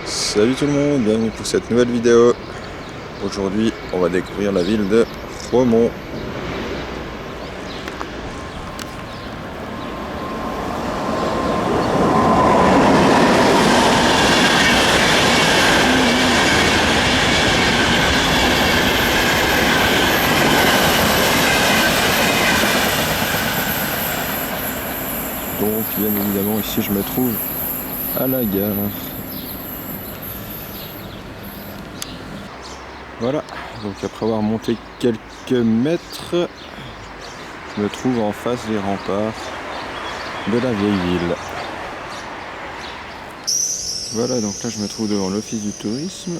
Salut tout le monde, bienvenue pour cette nouvelle vidéo. Aujourd'hui, on va découvrir la ville de Romont. Donc, bien évidemment, ici je me trouve à la gare. Voilà, donc après avoir monté quelques mètres, je me trouve en face des remparts de la vieille ville. Voilà, donc là je me trouve devant l'office du tourisme,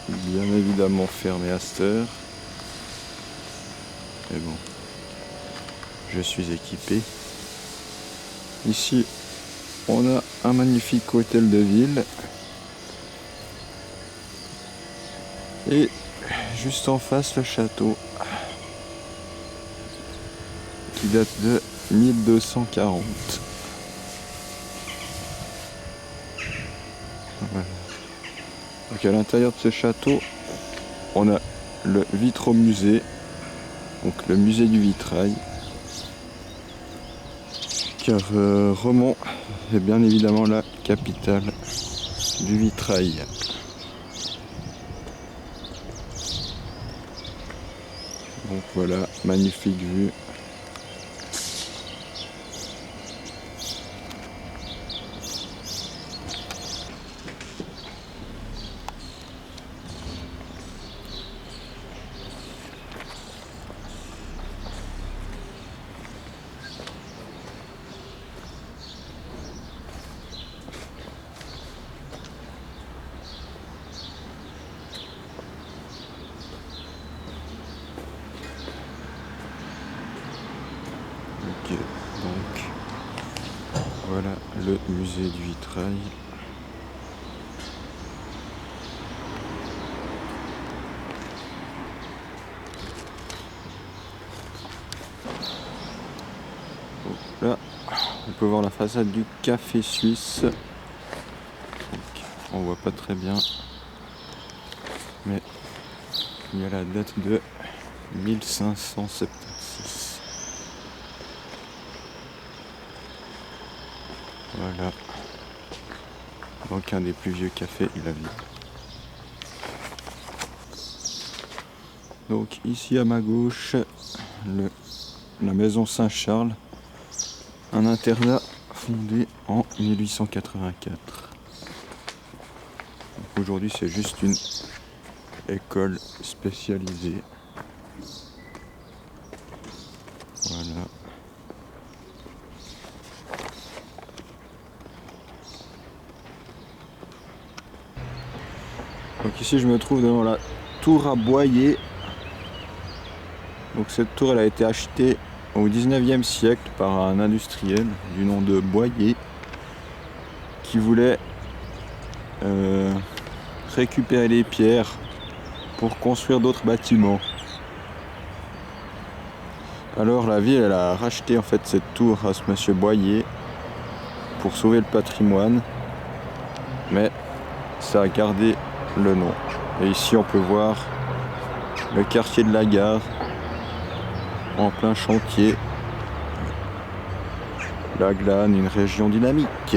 bien évidemment fermé à cette heure. Mais bon, je suis équipé. Ici, on a un magnifique hôtel de ville. Et juste en face, le château qui date de 1240. Voilà. Donc à l'intérieur de ce château, on a le Vitromusée, donc le musée du vitrail. Car Romont est bien évidemment la capitale du vitrail. Donc voilà, magnifique vue. Ok, donc voilà le musée du vitrail. Donc là, on peut voir la façade du Café Suisse. Donc, on voit pas très bien, mais il y a la date de 1576. Voilà. Donc un des plus vieux cafés de la ville. Donc ici à ma gauche, la maison Saint-Charles, un internat fondé en 1884. Aujourd'hui c'est juste une école spécialisée. Voilà. Donc ici je me trouve devant la tour à Boyer. Donc cette tour elle a été achetée au 19e siècle par un industriel du nom de Boyer qui voulait récupérer les pierres pour construire d'autres bâtiments. Alors la ville elle a racheté en fait cette tour à ce monsieur Boyer pour sauver le patrimoine, mais ça a gardé le nom. Et ici on peut voir le quartier de la gare en plein chantier. La Glane, une région dynamique.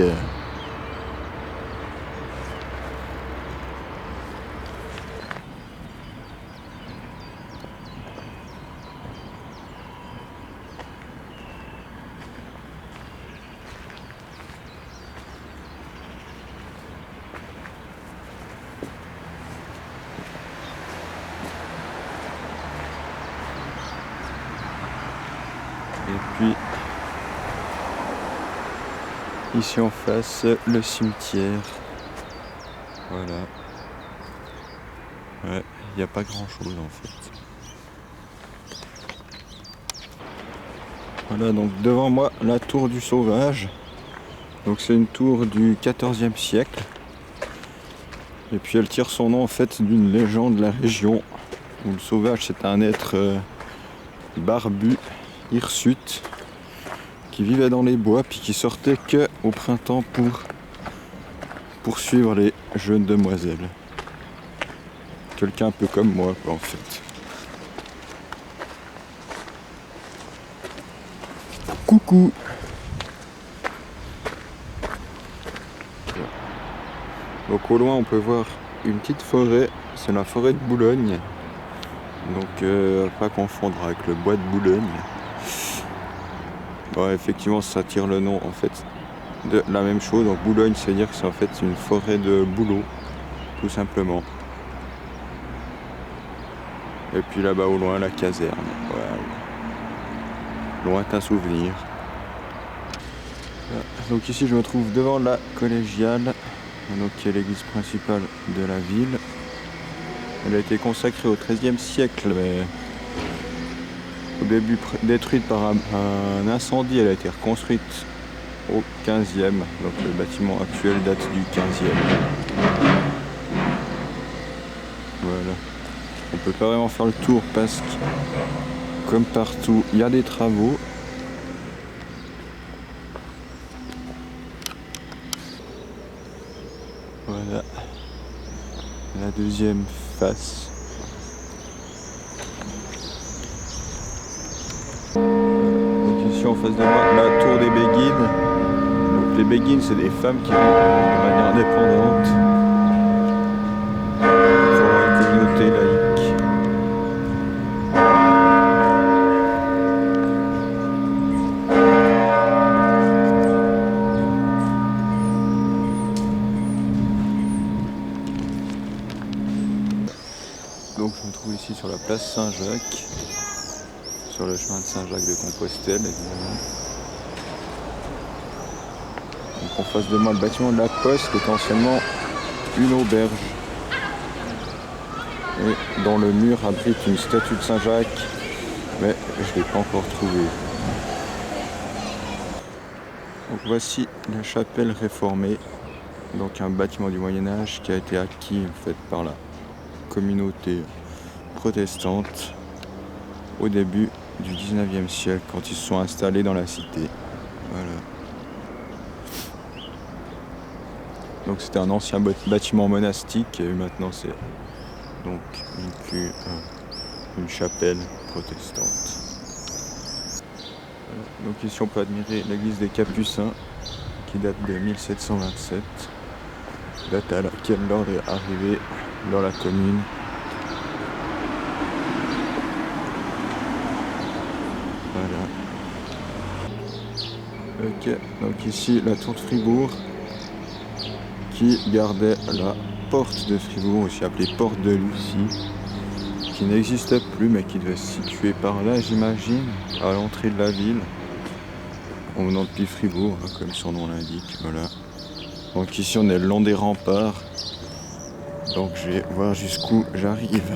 Et puis ici en face, le cimetière. Voilà. Ouais, il n'y a pas grand chose en fait. Voilà, donc devant moi, la tour du Sauvage. Donc c'est une tour du 14e siècle. Et puis elle tire son nom en fait d'une légende de la région. Où le Sauvage c'est un être barbu, hirsute, qui vivait dans les bois puis qui sortait que au printemps poursuivre les jeunes demoiselles. Quelqu'un un peu comme moi, quoi, en fait. Coucou! Donc au loin on peut voir une petite forêt, c'est la forêt de Boulogne. Donc pas confondre avec le bois de Boulogne. Bon, effectivement ça tire le nom en fait de la même chose. Donc Boulogne, c'est-à-dire que c'est en fait une forêt de bouleau, tout simplement. Et puis là-bas au loin la caserne. Voilà. Lointain souvenir. Donc ici je me trouve devant la collégiale, donc qui est l'église principale de la ville. Elle a été consacrée au XIIIe siècle, mais au début détruite par un incendie. Elle a été reconstruite au XVe, donc le bâtiment actuel date du XVe. Voilà. On peut pas vraiment faire le tour parce que, comme partout, il y a des travaux. Voilà la deuxième face. Donc ici en face de moi, la tour des Béguines. Donc les Béguines, c'est des femmes qui vivent de manière indépendante pour une communauté laïque. Donc je me trouve ici sur la place Saint-Jacques, sur le chemin de Saint-Jacques de Compostelle évidemment. Donc en face de moi le bâtiment de la Poste qui était anciennement une auberge. Et dans le mur abrite une statue de Saint-Jacques, mais je ne l'ai pas encore trouvée. Donc voici la chapelle réformée, donc un bâtiment du Moyen-Âge qui a été acquis en fait par la communauté protestante au début du 19e siècle quand ils se sont installés dans la cité. Voilà. Donc c'était un ancien bâtiment monastique et maintenant c'est donc une chapelle protestante. Voilà. Donc ici on peut admirer l'église des Capucins qui date de 1727, date à laquelle l'ordre est arrivé dans la commune. Voilà. Ok, donc ici la tour de Fribourg qui gardait la porte de Fribourg, aussi appelée porte de Lucie, qui n'existe plus mais qui devait se situer par là, j'imagine, à l'entrée de la ville, en venant depuis Fribourg, hein, comme son nom l'indique. Voilà. Donc ici on est le long des remparts, donc je vais voir jusqu'où j'arrive.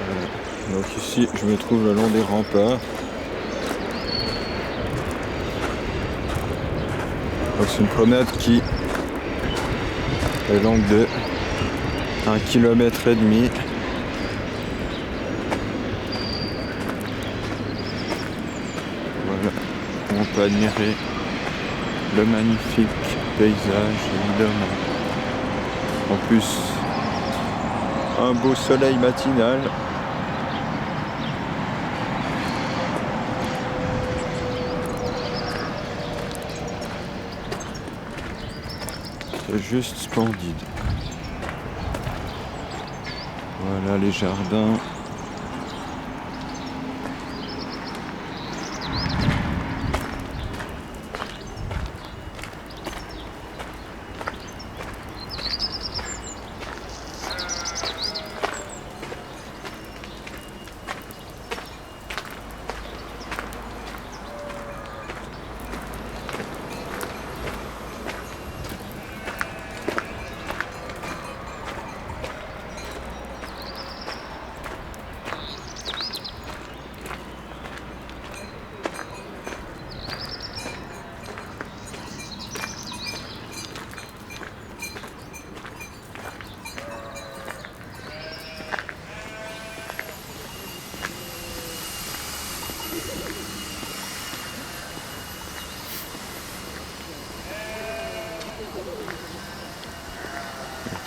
Voilà. Donc ici je me trouve le long des remparts. Donc c'est une promenade qui est longue de 1,5 km. Voilà, on peut admirer le magnifique paysage évidemment. En plus, un beau soleil matinal. C'est juste splendide. Voilà les jardins.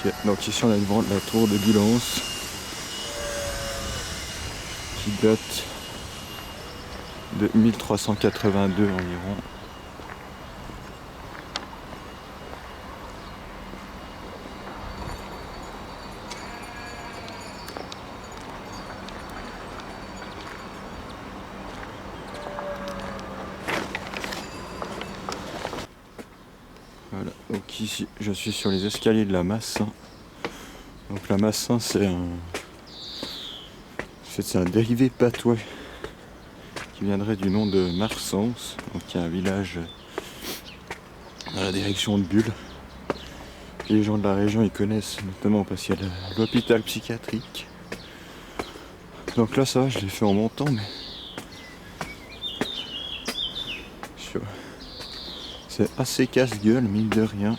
Ok, donc ici on est devant la tour de Guilance qui date de 1382 environ. Voilà, donc ici je suis sur les escaliers de la Massin. Donc la Massin c'est un dérivé patois qui viendrait du nom de Marsens, donc qui est un village dans la direction de Bulle. Et les gens de la région ils connaissent notamment parce qu'il y a l'hôpital psychiatrique. Donc là ça va, je l'ai fait en montant, mais c'est assez casse-gueule, mine de rien.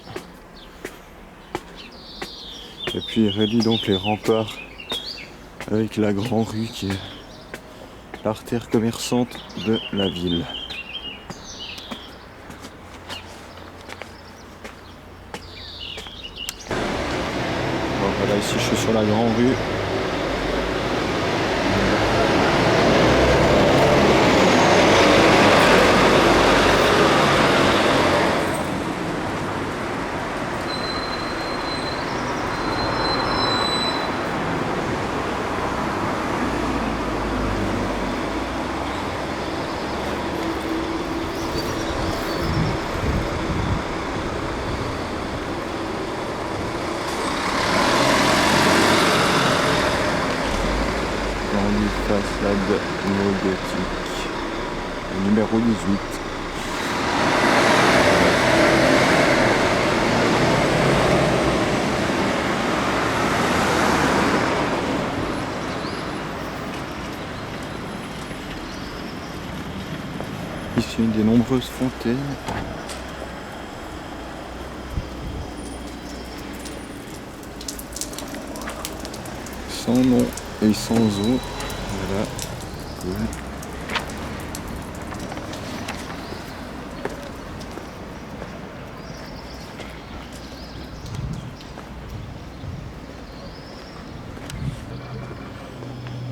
Et puis il relie donc les remparts avec la Grand Rue qui est l'artère commerçante de la ville. Donc voilà, ici je suis sur la Grand Rue. Façade néo-gothique, numéro 18. Ici une des nombreuses fontaines. Sans nom et sans eau. Voilà, cool.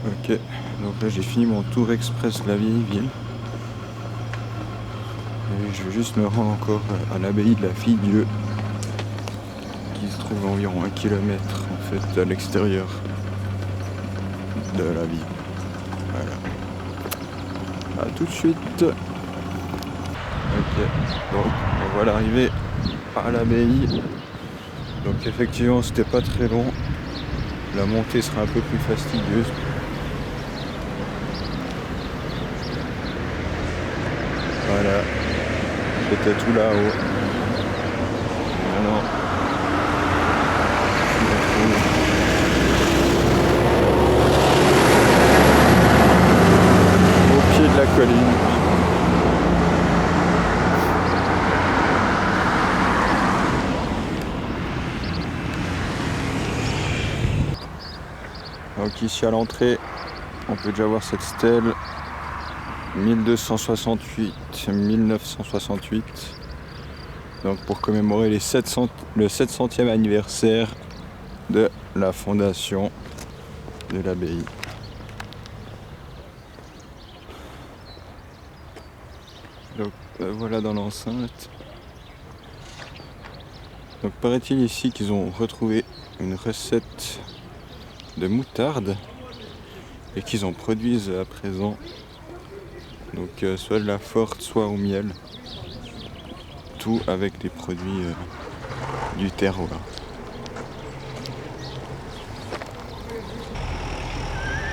Ok, donc là j'ai fini mon tour express de la vieille ville. Et je vais juste me rendre encore à l'abbaye de la Fille-Dieu, qui se trouve à environ 1 km en fait à l'extérieur de la ville. Voilà. A tout de suite. Ok, donc on va l'arriver à l'abbaye. Donc effectivement c'était pas très long. La montée sera un peu plus fastidieuse. Voilà, c'était tout là-haut. Maintenant, au pied de la colline. Donc ici à l'entrée, on peut déjà voir cette stèle 1268-1968. Donc pour commémorer le 700e anniversaire de la fondation de l'abbaye. Donc voilà dans l'enceinte. Donc paraît-il ici qu'ils ont retrouvé une recette de moutarde et qu'ils en produisent à présent. Donc soit de la forte, soit au miel. Tout avec des produits du terroir.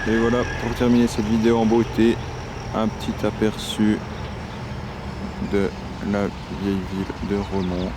Et voilà, pour terminer cette vidéo en beauté, un petit aperçu de la vieille ville de Romont.